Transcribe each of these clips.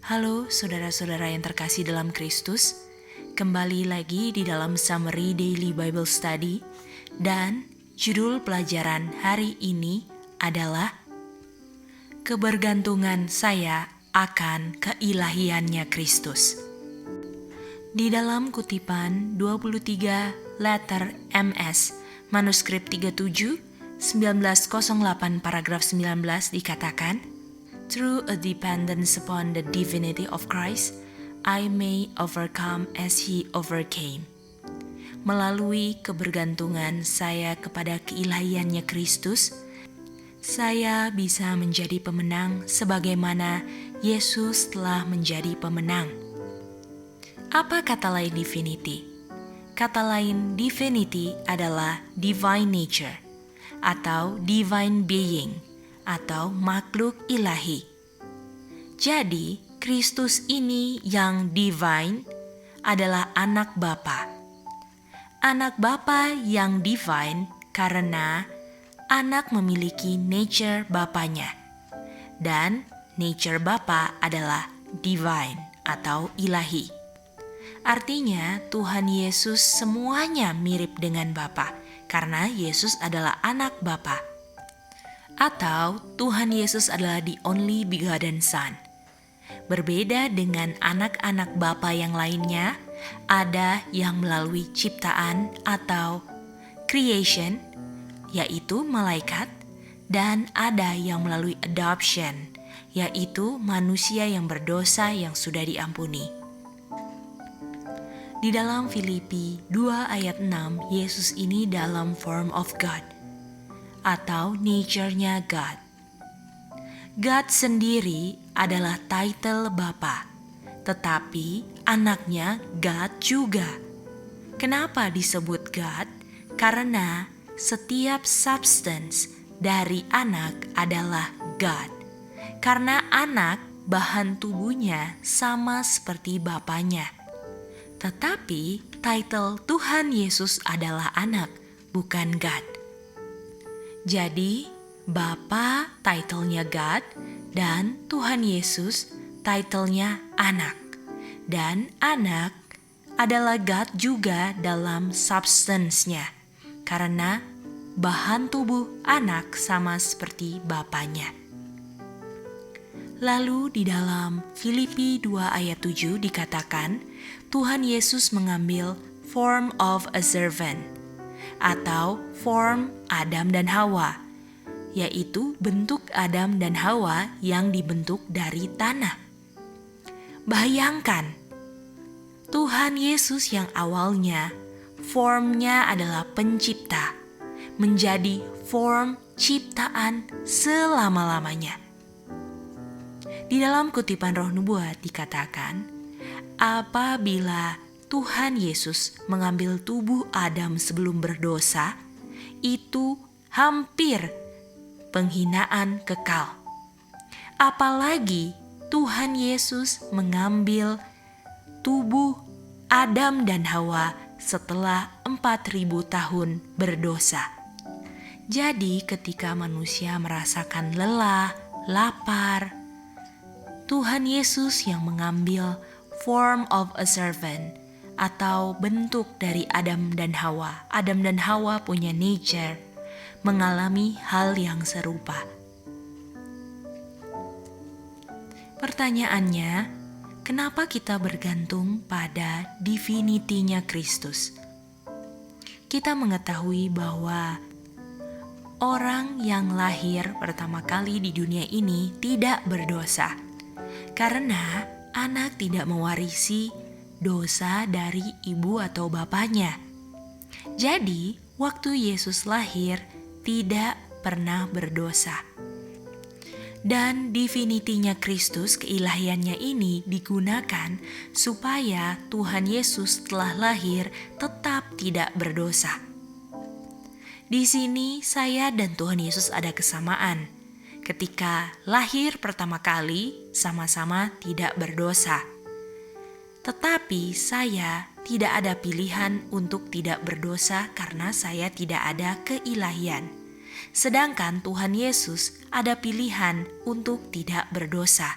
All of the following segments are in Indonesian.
Halo saudara-saudara yang terkasih dalam Kristus, kembali lagi di dalam Summary Daily Bible Study, dan judul pelajaran hari ini adalah Kebergantungan saya akan keilahiannya Kristus. Di dalam kutipan 23 letter MS, manuskrip 37, 1908 paragraf 19 dikatakan, Through a dependence upon the divinity of Christ, I may overcome as He overcame. Melalui kebergantungan saya kepada keilahiannya Kristus, saya bisa menjadi pemenang sebagaimana Yesus telah menjadi pemenang. Apa kata lain divinity? Kata lain divinity adalah divine nature atau divine being atau makhluk ilahi. Jadi, Kristus ini yang divine adalah anak Bapa. Anak Bapa yang divine karena anak memiliki nature Bapanya. Dan nature Bapa adalah divine atau ilahi. Artinya, Tuhan Yesus semuanya mirip dengan Bapa karena Yesus adalah anak Bapa. Atau Tuhan Yesus adalah the only begotten Son. Berbeda dengan anak-anak Bapa yang lainnya, ada yang melalui ciptaan atau creation, yaitu malaikat, dan ada yang melalui adoption, yaitu manusia yang berdosa yang sudah diampuni. Di dalam Filipi 2 ayat 6, Yesus ini dalam form of God, atau nature-nya God. God sendiri adalah title Bapa, tetapi anaknya God juga. Kenapa disebut God? Karena setiap substance dari anak adalah God. Karena anak bahan tubuhnya sama seperti bapanya. Tetapi title Tuhan Yesus adalah anak, bukan God. Jadi, Bapa title-nya God dan Tuhan Yesus title-nya anak. Dan anak adalah God juga dalam substance-nya. Karena bahan tubuh anak sama seperti bapanya. Lalu di dalam Filipi 2 ayat 7 dikatakan, Tuhan Yesus mengambil form of a servant, atau form Adam dan Hawa, yaitu bentuk Adam dan Hawa yang dibentuk dari tanah. Bayangkan, Tuhan Yesus yang awalnya formnya adalah pencipta, menjadi form ciptaan selama-lamanya. Di dalam kutipan Roh Nubuat dikatakan, apabila Tuhan Yesus mengambil tubuh Adam sebelum berdosa, itu hampir penghinaan kekal. Apalagi Tuhan Yesus mengambil tubuh Adam dan Hawa setelah 4.000 tahun berdosa. Jadi ketika manusia merasakan lelah, lapar, Tuhan Yesus yang mengambil form of a servant atau bentuk dari Adam dan Hawa. Adam dan Hawa punya nature, mengalami hal yang serupa. Pertanyaannya, kenapa kita bergantung pada divinity-nya Kristus? Kita mengetahui bahwa orang yang lahir pertama kali di dunia ini tidak berdosa, karena anak tidak mewarisi dosa dari ibu atau bapaknya. Jadi, waktu Yesus lahir tidak pernah berdosa. Dan divinity-nya Kristus, keilahiannya ini digunakan supaya Tuhan Yesus setelah lahir tetap tidak berdosa. Di sini saya dan Tuhan Yesus ada kesamaan. Ketika lahir pertama kali, sama-sama tidak berdosa. Tetapi saya tidak ada pilihan untuk tidak berdosa karena saya tidak ada keilahian. Sedangkan Tuhan Yesus ada pilihan untuk tidak berdosa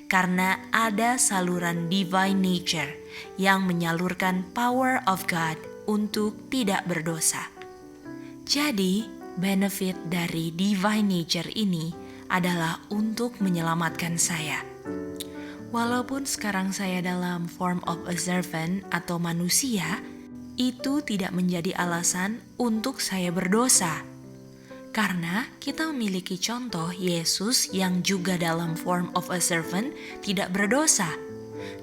karena ada saluran divine nature yang menyalurkan power of God untuk tidak berdosa. Jadi, benefit dari divine nature ini adalah untuk menyelamatkan saya. Walaupun sekarang saya dalam form of a servant atau manusia, itu tidak menjadi alasan untuk saya berdosa. Karena kita memiliki contoh Yesus yang juga dalam form of a servant tidak berdosa.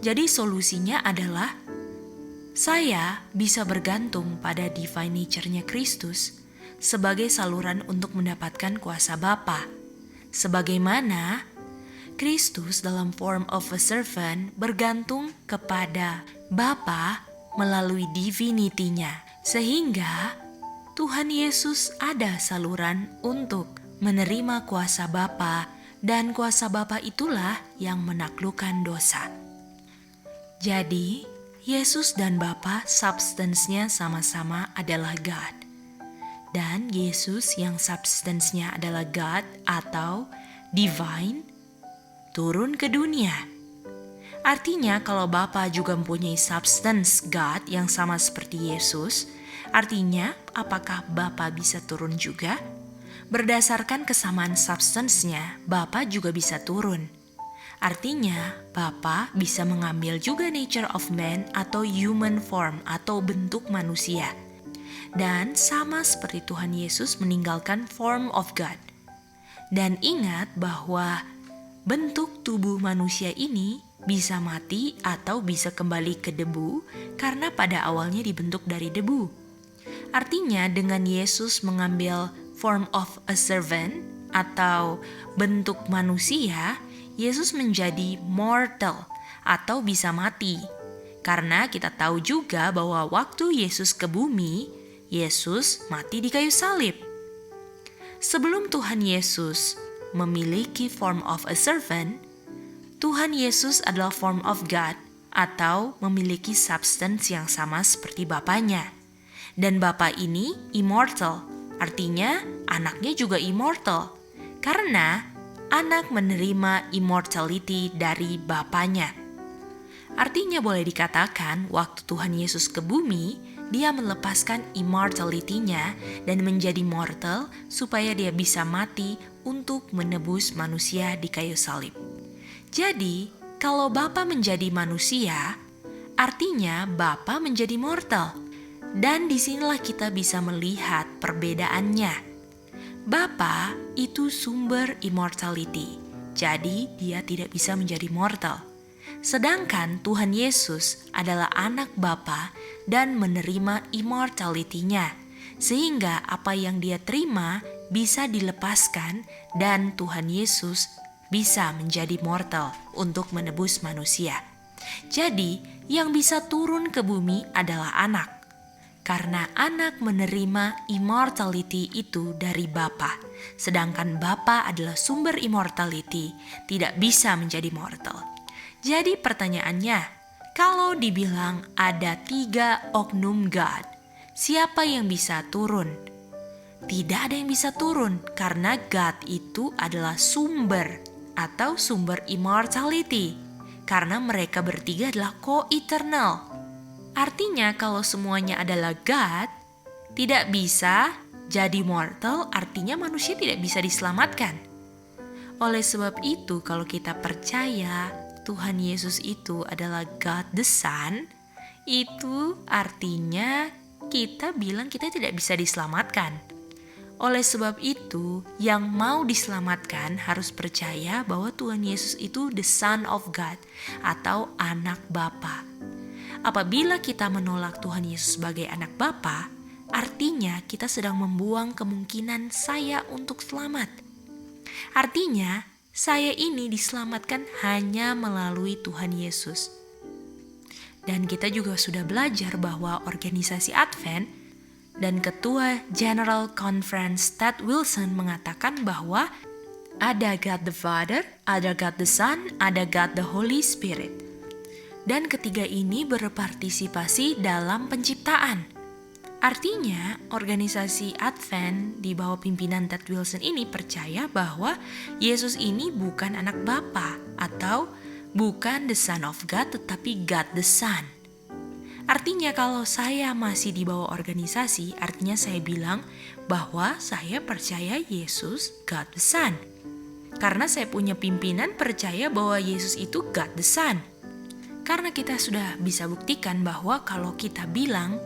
Jadi solusinya adalah saya bisa bergantung pada divine nature-nya Kristus sebagai saluran untuk mendapatkan kuasa Bapa. Sebagaimana Kristus dalam form of a servant bergantung kepada Bapa melalui divinity-nya, sehingga Tuhan Yesus ada saluran untuk menerima kuasa Bapa, dan kuasa Bapa itulah yang menaklukkan dosa. Jadi, Yesus dan Bapa substance-nya sama-sama adalah God. Dan Yesus yang substance-nya adalah God atau divine turun ke dunia. Artinya kalau Bapa juga mempunyai substance God yang sama seperti Yesus, artinya apakah Bapa bisa turun juga? Berdasarkan kesamaan substance-nya, Bapa juga bisa turun. Artinya Bapa bisa mengambil juga nature of man atau human form atau bentuk manusia. Dan sama seperti Tuhan Yesus meninggalkan form of God. Dan ingat bahwa bentuk tubuh manusia ini bisa mati atau bisa kembali ke debu karena pada awalnya dibentuk dari debu. Artinya dengan Yesus mengambil form of a servant atau bentuk manusia, Yesus menjadi mortal atau bisa mati. Karena kita tahu juga bahwa waktu Yesus ke bumi, Yesus mati di kayu salib. Sebelum Tuhan Yesus memiliki form of a servant, Tuhan Yesus adalah form of God atau memiliki substance yang sama seperti Bapanya. Dan Bapa ini immortal, artinya anaknya juga immortal. Karena anak menerima immortality dari Bapanya. Artinya boleh dikatakan waktu Tuhan Yesus ke bumi, dia melepaskan immortality-nya dan menjadi mortal supaya dia bisa mati untuk menebus manusia di kayu salib. Jadi, kalau Bapa menjadi manusia, artinya Bapa menjadi mortal. Dan disinilah kita bisa melihat perbedaannya. Bapa itu sumber immortality, jadi dia tidak bisa menjadi mortal. Sedangkan Tuhan Yesus adalah anak Bapa dan menerima immortality-nya, sehingga apa yang dia terima bisa dilepaskan dan Tuhan Yesus bisa menjadi mortal untuk menebus manusia. Jadi, yang bisa turun ke bumi adalah anak. Karena anak menerima immortality itu dari Bapa, sedangkan Bapa adalah sumber immortality, tidak bisa menjadi mortal. Jadi pertanyaannya, kalau dibilang ada 3 oknum God, siapa yang bisa turun? Tidak ada yang bisa turun karena God itu adalah sumber atau sumber immortality. Karena mereka bertiga adalah co-eternal. Artinya kalau semuanya adalah God, tidak bisa jadi mortal, artinya manusia tidak bisa diselamatkan. Oleh sebab itu kalau kita percaya Tuhan Yesus itu adalah God the Son, itu artinya kita bilang kita tidak bisa diselamatkan. Oleh sebab itu, yang mau diselamatkan harus percaya bahwa Tuhan Yesus itu the Son of God atau anak Bapa. Apabila kita menolak Tuhan Yesus sebagai anak Bapa, artinya kita sedang membuang kemungkinan saya untuk selamat. Artinya, saya ini diselamatkan hanya melalui Tuhan Yesus. Dan kita juga sudah belajar bahwa organisasi Advent dan Ketua General Conference Ted Wilson mengatakan bahwa ada God the Father, ada God the Son, ada God the Holy Spirit. Dan ketiga ini berpartisipasi dalam penciptaan. Artinya, organisasi Advent di bawah pimpinan Ted Wilson ini percaya bahwa Yesus ini bukan anak Bapa atau Bukan the Son of God, tetapi God the Son. Artinya kalau saya masih di bawah organisasi, artinya saya bilang bahwa saya percaya Yesus God the Son. Karena saya punya pimpinan percaya bahwa Yesus itu God the Son. Karena kita sudah bisa buktikan bahwa kalau kita bilang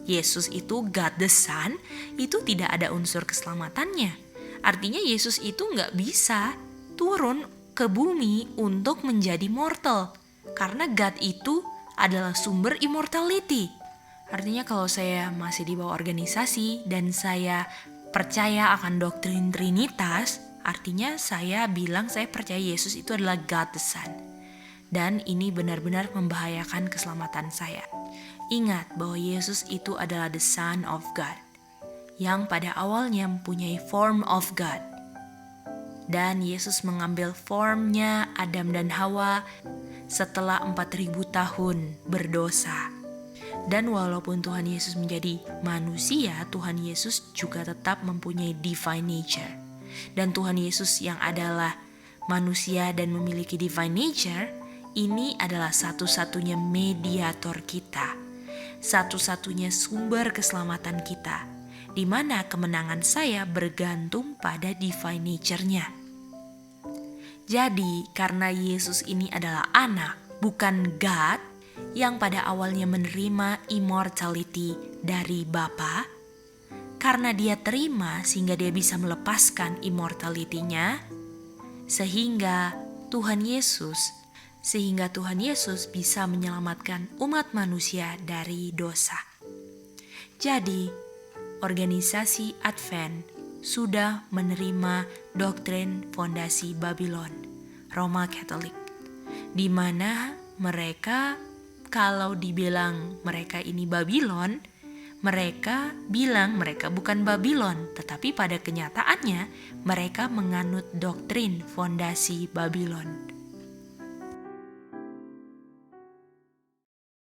Yesus itu God the Son, itu tidak ada unsur keselamatannya. Artinya Yesus itu nggak bisa turun ke bumi untuk menjadi mortal. Karena God itu adalah sumber immortality. Artinya kalau saya masih di bawah organisasi dan saya percaya akan doktrin Trinitas, artinya saya bilang saya percaya Yesus itu adalah God the Son. Dan ini benar-benar membahayakan keselamatan saya. Ingat bahwa Yesus itu adalah the Son of God, yang pada awalnya mempunyai form of God. Dan Yesus mengambil formnya Adam dan Hawa setelah 4.000 tahun berdosa. Dan walaupun Tuhan Yesus menjadi manusia, Tuhan Yesus juga tetap mempunyai divine nature. Dan Tuhan Yesus yang adalah manusia dan memiliki divine nature, ini adalah satu-satunya mediator kita, satu-satunya sumber keselamatan kita, di mana kemenangan saya bergantung pada divine nature-nya. Jadi, karena Yesus ini adalah anak, bukan God, yang pada awalnya menerima immortality dari Bapa, karena dia terima sehingga dia bisa melepaskan immortality-nya, sehingga Tuhan Yesus bisa menyelamatkan umat manusia dari dosa. Jadi, organisasi Advent sudah menerima doktrin fondasi Babylon, Roma Katolik, di mana mereka kalau dibilang mereka ini Babylon, mereka bilang mereka bukan Babylon, tetapi pada kenyataannya mereka menganut doktrin fondasi Babylon.